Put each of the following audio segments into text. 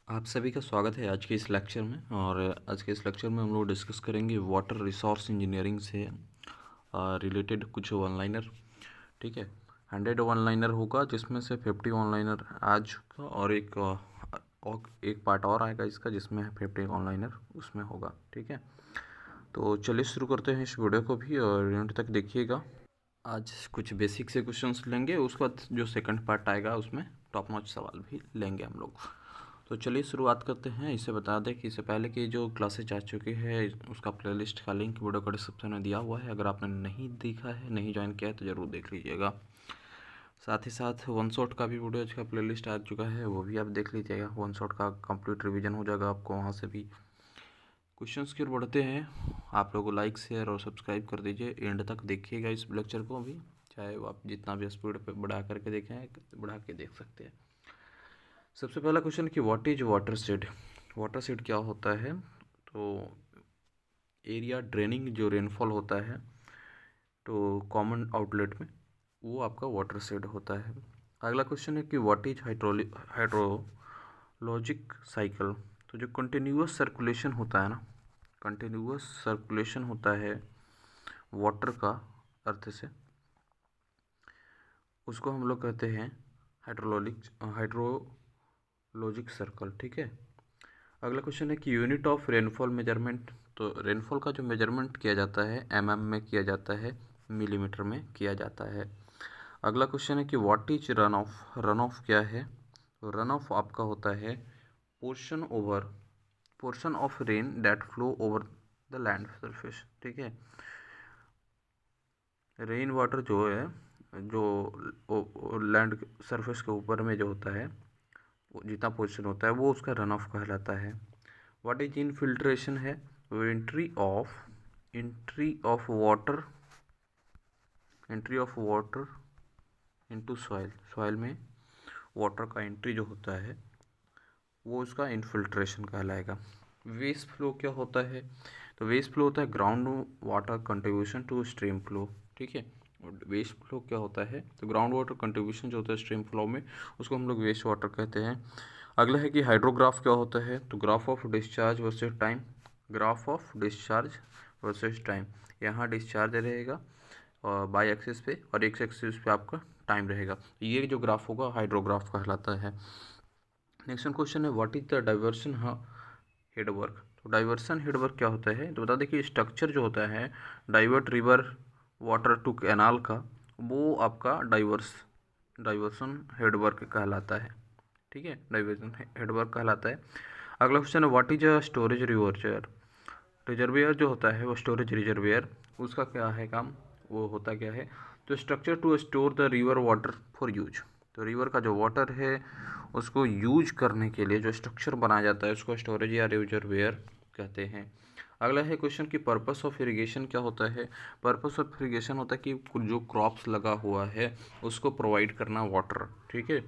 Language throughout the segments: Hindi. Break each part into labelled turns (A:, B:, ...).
A: आप सभी का स्वागत है आज के इस लेक्चर में। और आज के इस लेक्चर में हम लोग डिस्कस करेंगे वाटर रिसोर्स इंजीनियरिंग से रिलेटेड कुछ वन लाइनर। ठीक है, 100 वन लाइनर होगा जिसमें से 50 वन लाइनर आज का और एक पार्ट और आएगा इसका जिसमें 50 वन लाइनर उसमें होगा। ठीक है, तो चलिए शुरू करते हैं इस वीडियो को भी और एंड तक देखिएगा। आज कुछ बेसिक से क्वेश्चंस लेंगे, उसके बाद जो सेकंड पार्ट आएगा उसमें टॉप नॉच सवाल भी लेंगे हम लोग। तो चलिए शुरुआत करते हैं। इससे बता दें कि इससे पहले की जो क्लासेज आ चुकी है उसका प्लेलिस्ट का लिंक वीडियो का डिस्क्रिप्शन में दिया हुआ है। अगर आपने नहीं देखा है, नहीं ज्वाइन किया है तो ज़रूर देख लीजिएगा। साथ ही साथ वन शॉट का भी वीडियोज का प्लेलिस्ट आ चुका है, वो भी आप देख लीजिएगा। वन शॉट का कंप्लीट रिवीजन हो जाएगा आपको वहाँ से भी। क्वेश्चंस की ओर बढ़ते हैं। आप लोगों को लाइक शेयर और सब्सक्राइब कर दीजिए, एंड तक देखिएगा इस लेक्चर को भी, चाहे वो आप जितना भी स्पीड पे बढ़ा करके देखें, बढ़ा के देख सकते हैं। सबसे पहला क्वेश्चन कि what is water shade. Water shade क्या होता है? तो एरिया ड्रेनिंग जो रेनफॉल होता है तो कॉमन आउटलेट में, वो आपका वाटर शेड होता है। अगला क्वेश्चन है कि व्हाट इज हाइड्रोलॉजिक साइकिल। तो जो कंटिन्यूअस सर्कुलेशन होता है ना, कंटिन्यूअस सर्कुलेशन होता है वाटर का अर्थ से, उसको हम लोग कहते हैं हाइड्रोलॉजिक सर्कल। ठीक है, अगला क्वेश्चन है कि यूनिट ऑफ रेनफॉल मेजरमेंट। तो रेनफॉल का जो मेजरमेंट किया जाता है में किया जाता है, मिलीमीटर में किया जाता है। अगला क्वेश्चन है कि what is run of. Run of क्या है? तो रन ऑफ आपका होता है portion of rain that flow over the land surface. ठीक है, रेन वाटर जो है, जो लैंड सरफेस के ऊपर में जो होता है, जितना पोर्शन होता है वो उसका रन ऑफ कहलाता है। व्हाट इज इनफिल्ट्रेशन है? Entry of water into soil में वाटर का एंट्री जो होता है वो उसका इनफिल्ट्रेशन कहलाएगा। वेस्ट फ्लो क्या होता है? तो वेस्ट फ्लो होता है ground water contribution to stream flow. ठीक है, वेस्ट फ्लो क्या होता है? तो ग्राउंड वाटर कंट्रीब्यूशन जो होता है स्ट्रीम फ्लो में, उसको हम लोग वेस्ट वाटर कहते हैं। अगला है कि हाइड्रोग्राफ क्या होता है? तो graph of discharge versus time. Graph of discharge versus time, यहाँ डिस्चार्ज रहेगा और बाई एक्सिस पे और एक्स एक्सिस पे आपका टाइम रहेगा। ये जो ग्राफ होगा हाइड्रोग्राफ कहलाता है। नेक्स्ट क्वेश्चन है what is the diversion headwork. तो डाइवर्सन हेडवर्क क्या होता है? तो बता दें कि स्ट्रक्चर जो होता है divert river water to canal का, वो आपका डाइवर्सन हेडवर्क कहलाता है। ठीक है, डाइवर्सन हेडवर्क कहलाता है। अगला क्वेश्चन है what is a storage reservoir. Reservoir जो होता है वो स्टोरेज रिजर्वियर, उसका क्या है काम, वो होता क्या है? तो structure to store the river water for use. तो रिवर का जो वाटर है उसको यूज करने के लिए जो स्ट्रक्चर बनाया जाता है उसको स्टोरेज या रिजर्वियर कहते हैं। अगला है क्वेश्चन की पर्पस ऑफ इरिगेशन क्या होता है? पर्पस ऑफ इरिगेशन होता है कि जो क्रॉप्स लगा हुआ है उसको प्रोवाइड करना वाटर। ठीक है,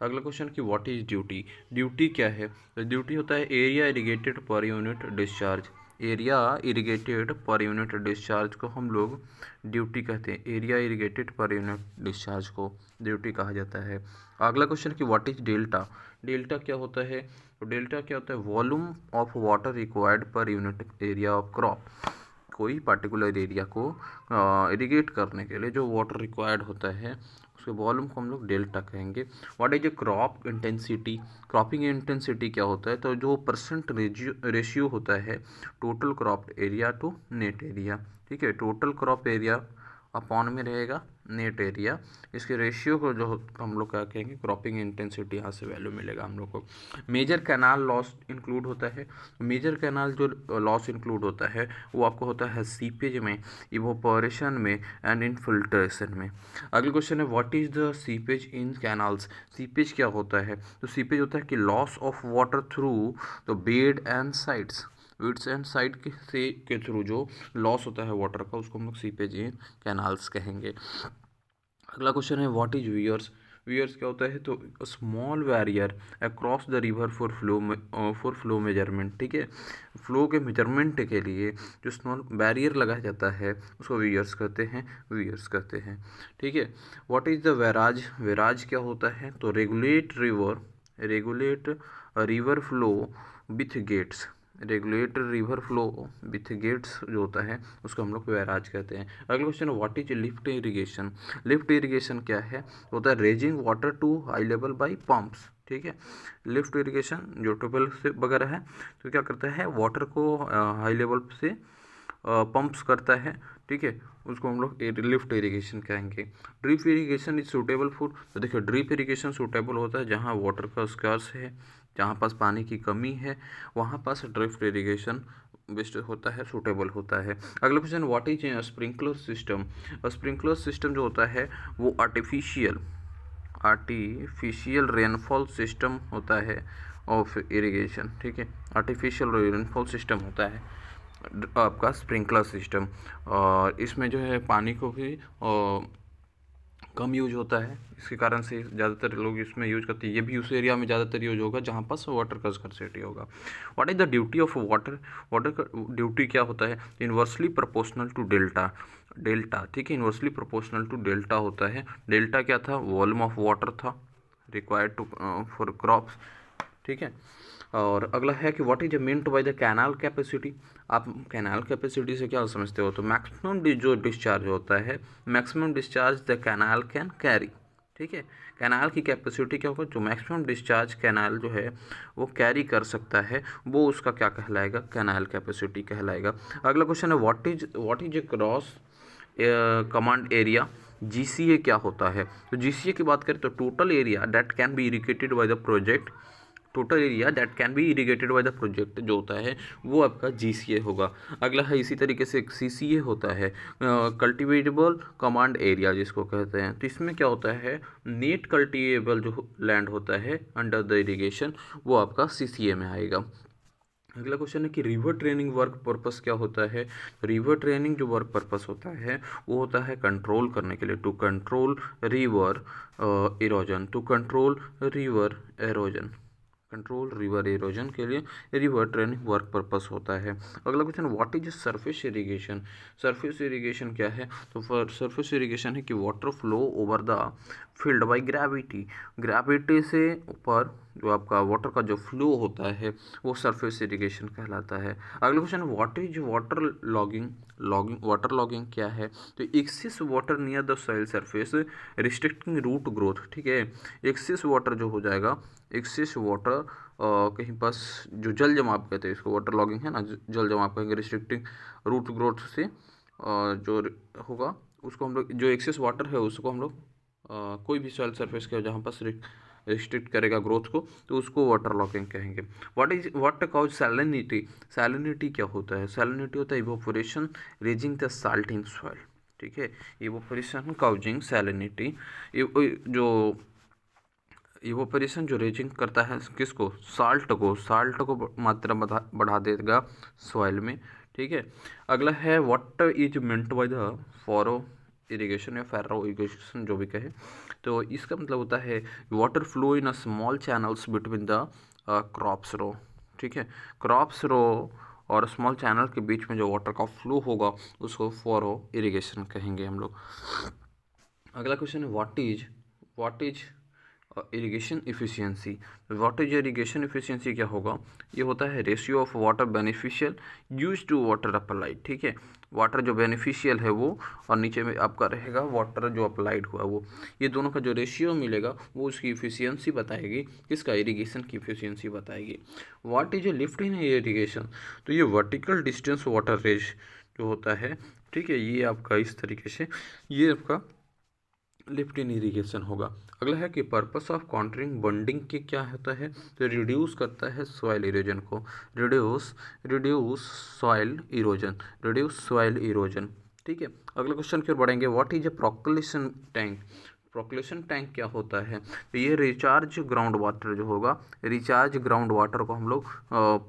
A: अगला क्वेश्चन की व्हाट इज ड्यूटी। ड्यूटी क्या है? तो ड्यूटी होता है area irrigated per unit discharge. Area irrigated per unit discharge को हम लोग ड्यूटी कहते हैं। Area irrigated per unit discharge को ड्यूटी कहा जाता है। अगला क्वेश्चन कि व्हाट इज डेल्टा। डेल्टा क्या होता है? तो डेल्टा क्या होता है? Volume of water required per unit area of crop. कोई पार्टिकुलर एरिया को इरिगेट करने के लिए जो वाटर रिक्वायर्ड होता है उसके वॉल्यूम को हम लोग डेल्टा कहेंगे। What is a crop intensity. Cropping intensity क्या होता है? तो जो परसेंट रेशियो होता है total crop area to net area. ठीक है, टोटल क्रॉप एरिया अपॉन में रहेगा नेट एरिया, इसके रेशियो को जो हम लोग क्या कहेंगे क्रॉपिंग इंटेंसिटी, यहाँ से वैल्यू मिलेगा हम लोग को। मेजर कैनाल लॉस इंक्लूड होता है। मेजर कैनाल जो लॉस इंक्लूड होता है वो आपको होता है सीपेज में, इवोपोरेशन में एंड इनफिल्ट्रेशन में। अगला क्वेश्चन है what is the seepage in canals. Seepage क्या होता है? तो सीपेज होता है कि loss of water through the bed and sides. Beds and side के थ्रू जो लॉस होता है वाटर का उसको हम लोग सीपेज इन कैनाल्स कहेंगे। अगला क्वेश्चन है व्हाट इज वियर्स। वियर्स क्या होता है? तो small barrier across the river for flow measurement. ठीक है, फ्लो के मेजरमेंट के लिए जो स्मॉल बैरियर लगाया जाता है उसको वियर्स कहते हैं, वियर्स कहते हैं। ठीक है, what is the barrage. Barrage क्या होता है? तो regulate river flow with gates, regulate river flow with gates जो होता है उसको हम लोग बैराज कहते हैं। अगला question, what is lift irrigation. Lift irrigation क्या है, होता है raising water to high level by pumps, ठीक है। लिफ्ट इरिगेशन जो ट्यूबवेल से वगैरह है तो क्या करता है, वाटर को हाई लेवल से पंप्स करता है, ठीक है, उसको हम लोग लिफ्ट इरिगेशन कहेंगे। Drip irrigation is suitable for, तो देखिए ड्रिप इरिगेशन सूटेबल होता है जहाँ वाटर का स्कार्स है, जहाँ पास पानी की कमी है, वहाँ पास ड्रिप इरिगेशन बेस्ट होता है, सूटेबल होता है। अगला question, what is sprinkler system. Sprinkler system जो होता है वो आर्टिफिशियल रेनफॉल सिस्टम होता है ऑफ इरिगेशन, ठीक है, आर्टिफिशियल रेनफॉल सिस्टम होता है आपका स्प्रिंकलर सिस्टम। और इसमें जो है पानी को भी कम यूज होता है, इसके कारण से ज़्यादातर लोग इसमें यूज करते हैं। ये भी उस एरिया में ज़्यादातर यूज होगा जहाँ पास वाटर का स्कार्सिटी होगा। What is the duty of water, water का ड्यूटी क्या होता है, inversely proportional to delta, delta, ठीक है, इन्वर्सली प्रोपोर्शनल टू डेल्टा होता है। डेल्टा क्या था, वॉल्यूम ऑफ वाटर था रिक्वायर्ड टू फॉर क्रॉप्स, ठीक है। और अगला है कि what is meant by the canal capacity. आप कैनाल कैपेसिटी से क्या समझते हो, तो मैक्सिमम जो डिस्चार्ज होता है, maximum discharge the canal can carry, ठीक है। कैनाल की कैपेसिटी क्या होगा, जो मैक्सिमम डिस्चार्ज कैनाल जो है वो कैरी कर सकता है वो उसका क्या कहलाएगा, कैनाल कैपेसिटी कहलाएगा। अगला क्वेश्चन है, what is A cross command area. GCA क्या होता है, तो जीसीए की बात करें तो total area that can be irrigated by the project, total area that can be irrigated by the project जो होता है वो आपका जीसीए होगा। अगला है इसी तरीके से सीसीए होता है, कल्टिवेटेबल कमांड एरिया जिसको कहते हैं। तो इसमें क्या होता है, नेट कल्टिवेबल जो लैंड होता है अंडर द इरिगेशन वो आपका सीसीए में आएगा। अगला क्वेश्चन है कि रिवर ट्रेनिंग वर्क पर्पस क्या होता है। रिवर ट्रेनिंग जो वर्क पर्पस होता है वो होता है कंट्रोल करने के लिए, to control river erosion, to control river erosion, control river erosion के लिए रिवर ट्रेनिंग वर्क पर्पस होता है। अगला question, what is surface irrigation. Surface irrigation क्या है, तो सरफेस इरिगेशन है कि water flow over the field by gravity, gravity से ऊपर जो आपका वाटर का जो फ्लो होता है वो सरफेस इरिगेशन कहलाता है। अगला question, what is water logging. Water logging क्या है, तो excess water near the soil surface restricting root growth, ठीक है। एक्सेस वाटर जो हो जाएगा, एक्सेस वाटर कहीं पास जो जल जमाव कहते हैं इसको, वाटर लॉगिंग है ना, जल जमाव कहेंगे, रिस्ट्रिक्टिंग रूट ग्रोथ से जो होगा उसको हम लोग, जो एक्सेस वाटर है उसको हम लोग कोई भी सॉइल सरफेस का जहाँ पास रिस्ट्रिक्ट करेगा ग्रोथ को तो उसको वाटर लॉगिंग कहेंगे। What cause salinity. सैलिनिटी क्या होता है, सैलिनिटी होता है evaporation raising the salt in soil, ठीक है, इवोपोरेशन काउजिंग सैलिनिटी, जो इवोपोरेशन जो रेजिंग करता है किसको, साल्ट को मात्रा बढ़ा देगा सॉइल में, ठीक है। अगला है what is meant by the furrow irrigation या फैरो इरिगेशन जो भी कहे, तो इसका मतलब होता है water flow in a small channels between the crops row, ठीक है, क्रॉप्स रो और स्मॉल चैनल के बीच में जो वाटर का फ्लो होगा उसको फॉरो इरिगेशन कहेंगे हम लोग। अगला क्वेश्चन है what is irrigation efficiency. What is irrigation efficiency क्या होगा, ये होता है ratio of water beneficial use to water applied, ठीक है, वाटर जो बेनिफिशियल है वो और नीचे में आपका रहेगा वाटर जो अप्लाइड हुआ वो, ये दोनों का जो रेशियो मिलेगा वो उसकी इफिशियंसी बताएगी, किसका, इरिगेशन की इफिशियंसी बताएगी। What is A lift in irrigation, तो ये वर्टिकल डिस्टेंस वाटर रेज जो होता है, ठीक है, ये आपका इस तरीके से ये आपका लिफ्ट इन इरिगेशन होगा। अगला है कि पर्पस ऑफ काउंटरिंग बंडिंग के क्या होता है, तो रिड्यूस करता है सॉइल इरोजन को, रिड्यूस सॉइल इरोजन, ठीक है। अगला क्वेश्चन की ओर बढ़ेंगे, what is a percolation tank. Percolation tank क्या होता है, तो ये रिचार्ज ग्राउंड वाटर जो होगा, रिचार्ज ग्राउंड वाटर को हम लोग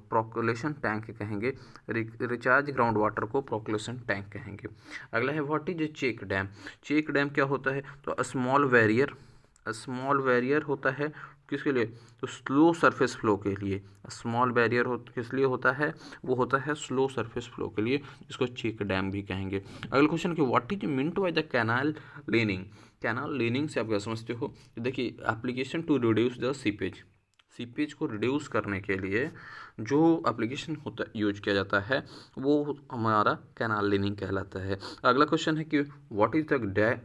A: प्रोक्लेशन टैंक कहेंगे, रिचार्ज ग्राउंड वाटर को प्रोक्लेशन टैंक कहेंगे। अगला है what is a check dam. Check dam क्या होता है, तो स्मॉल बैरियर होता है किसके लिए, तो स्लो सरफेस फ्लो के लिए, स्मॉल बैरियर किस लिए होता है, वो होता है स्लो सरफेस फ्लो के लिए, इसको चेक डैम भी कहेंगे। अगला क्वेश्चन कि what is meant by the canal lining. Canal lining से आप क्या समझते हो, तो देखिए application to reduce the seepage, seepage को रिड्यूस करने के लिए जो एप्लीकेशन होता यूज किया जाता है वो हमारा कैनाल लीनिंग कहलाता है। अगला क्वेश्चन है कि what is the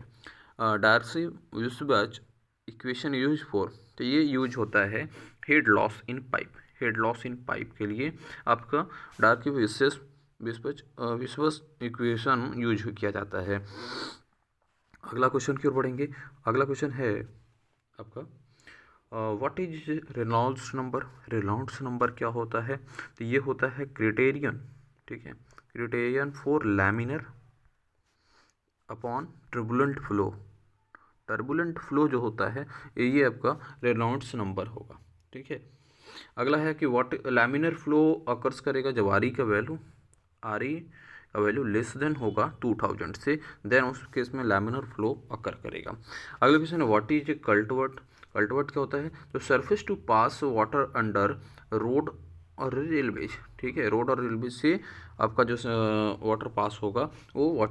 A: Darcy Weisbach equation use for. तो ये यूज होता है head loss in pipe. Head loss in pipe के लिए आपका डार्सी-वेइसबाच इक्वेशन यूज किया जाता है। अगला क्वेश्चन की ओर बढ़ेंगे। अगला क्वेश्चन है आपका what is Reynolds number. Reynolds number क्या होता है? तो ये होता है क्राइटेरियन, ठीक है, criterion for laminar upon turbulent flow. Turbulent flow जो होता है ये आपका रेनॉल्ड्स नंबर होगा, ठीक है। अगला है कि व्हाट लैमिनर फ्लो अकर्स करेगा जब आर ई का वैल्यू लेस देन होगा 2000 से, देन उस केस में लैमिनर फ्लो अकर करेगा। अगला क्वेश्चन है व्हाट इज ए कल्टवर्ट। कल्टवर्ट क्या होता है? तो surface to pass water under road और रेलवेज, ठीक है, रोड और रेलवे से आपका जो वाटर पास होगा वो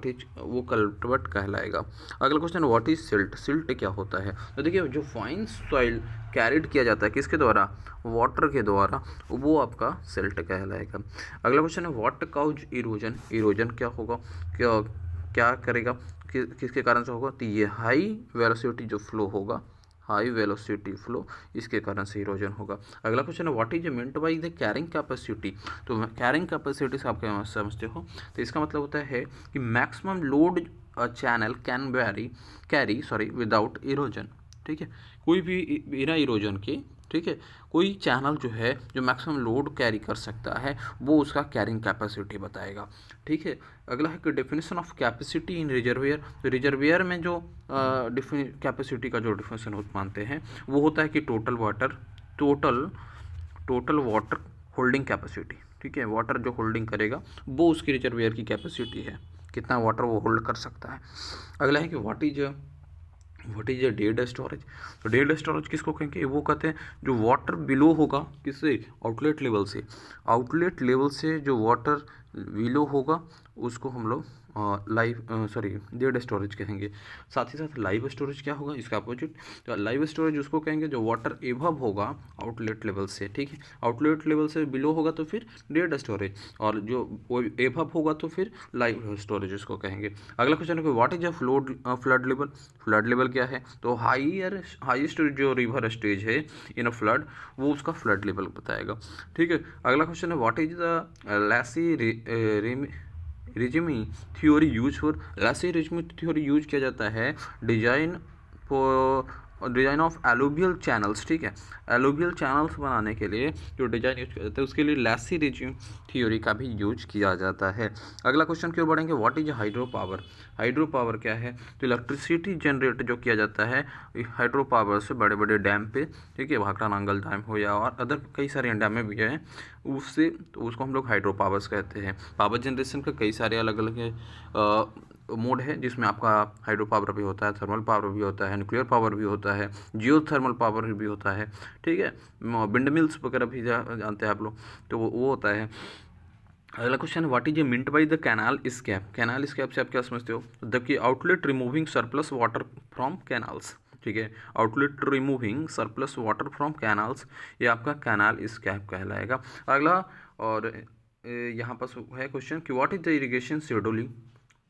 A: कल्टवर्ट कहलाएगा। अगला question what is silt. Silt क्या होता है? तो देखिए जो फाइन सॉइल कैरिड किया जाता है किसके द्वारा? वाटर के द्वारा, वो आपका सिल्ट कहलाएगा। अगला क्वेश्चन है व्हाट काउज इरोजन। इरोजन क्या होगा, क्या करेगा, किसके कारण से होगा? तो ये हाई वेलोसिटी जो फ्लो होगा, हाई वेलोसिटी फ्लो, इसके कारण से इरोजन होगा। अगला क्वेश्चन है what is meant by the carrying capacity. तो कैरिंग कैपेसिटी से आप क्या समझते हो? तो इसका मतलब होता है कि maximum load channel can carry without erosion, ठीक है, कोई भी बिना इरोजन के, ठीक है, कोई चैनल जो है जो मैक्सिमम लोड कैरी कर सकता है वो उसका कैरिंग कैपेसिटी बताएगा, ठीक है। अगला है कि definition of capacity in reservoir. तो रिजर्वियर में जो कैपेसिटी का जो डिफिनेशन मानते हैं वो होता है कि टोटल वाटर होल्डिंग कैपेसिटी, ठीक है, वाटर जो होल्डिंग करेगा वो उसकी रिजर्वियर की कैपेसिटी है, कितना वाटर वो होल्ड कर सकता है। अगला है कि व्हाट इज डेड स्टोरेज। तो डेड स्टोरेज किसको कहेंगे? वो कहते हैं जो वाटर बिलो होगा किससे? आउटलेट लेवल से जो वाटर बिलो होगा उसको हम लोग डेड स्टोरेज कहेंगे। साथ ही साथ लाइव स्टोरेज क्या होगा? इसका अपोजिट। तो लाइव स्टोरेज उसको कहेंगे जो वाटर एभव होगा आउटलेट लेवल से, ठीक है, आउटलेट लेवल से बिलो होगा तो फिर डेड स्टोरेज, और जो एभव होगा तो फिर लाइव स्टोरेज उसको कहेंगे। अगला क्वेश्चन है what is a flood level. Flood level क्या है? तो हाईएस्ट जो रिवर स्टेज है इन अ फ्लड वो उसका फ्लड लेवल बताएगा, ठीक है। अगला क्वेश्चन है what is the Lacey regime theory use for. Lacey regime theory use किया जाता है डिजाइन ऑफ एलोवियल चैनल्स, ठीक है, एलोवियल चैनल्स बनाने के लिए जो डिजाइन यूज किया जाता है उसके लिए लासी रिजिमी थ्योरी का भी यूज किया जाता है। अगला क्वेश्चन क्यों बढ़ेंगे what is hydro power. Hydro power क्या है? तो इलेक्ट्रिसिटी जनरेट जो किया जाता है हाइड्रो पावर से बड़े बड़े डैम पे, ठीक है, भाखड़ा नांगल डैम हो या और अदर कई सारे डैम में भी हैं, उससे तो उसको हम लोग हाइड्रो पावर्स कहते हैं। पावर जनरेशन का कई सारे अलग अलग मोड है जिसमें आपका हाइड्रो पावर भी होता है, थर्मल पावर भी होता है, न्यूक्लियर पावर भी होता है, जियो थर्मल पावर भी होता है, ठीक है, विंड मिल्स वगैरह भी जानते हैं आप लोग, तो वो होता है। अगला question what is a meant by the canal escape. Canal escape से आप क्या समझते हो? द की outlet removing surplus water from canals, ठीक है, outlet removing surplus water from canals, ये आपका कैनाल स्कैप कहलाएगा। अगला और यहाँ पर है क्वेश्चन कि what is the irrigation scheduling.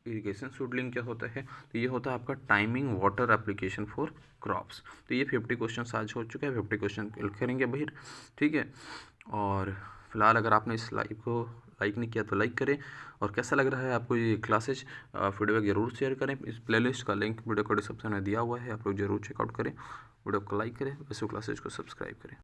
A: Irrigation scheduling क्या होता है? तो ये होता है आपका timing water application for crops. तो ये 50 क्वेश्चन आज हो चुका है, 50 क्वेश्चन करेंगे भाई, ठीक है। और फिलहाल अगर आपने इस लाइव को लाइक नहीं किया तो लाइक करें, और कैसा लग रहा है आपको ये क्लासेज फीडबैक जरूर शेयर करें। इस प्लेलिस्ट का लिंक वीडियो को डिस्क्रिप्शन में दिया हुआ है, आप लोग जरूर चेकआउट करें, वीडियो को लाइक करें, वैसे क्लासेज को सब्सक्राइब करें।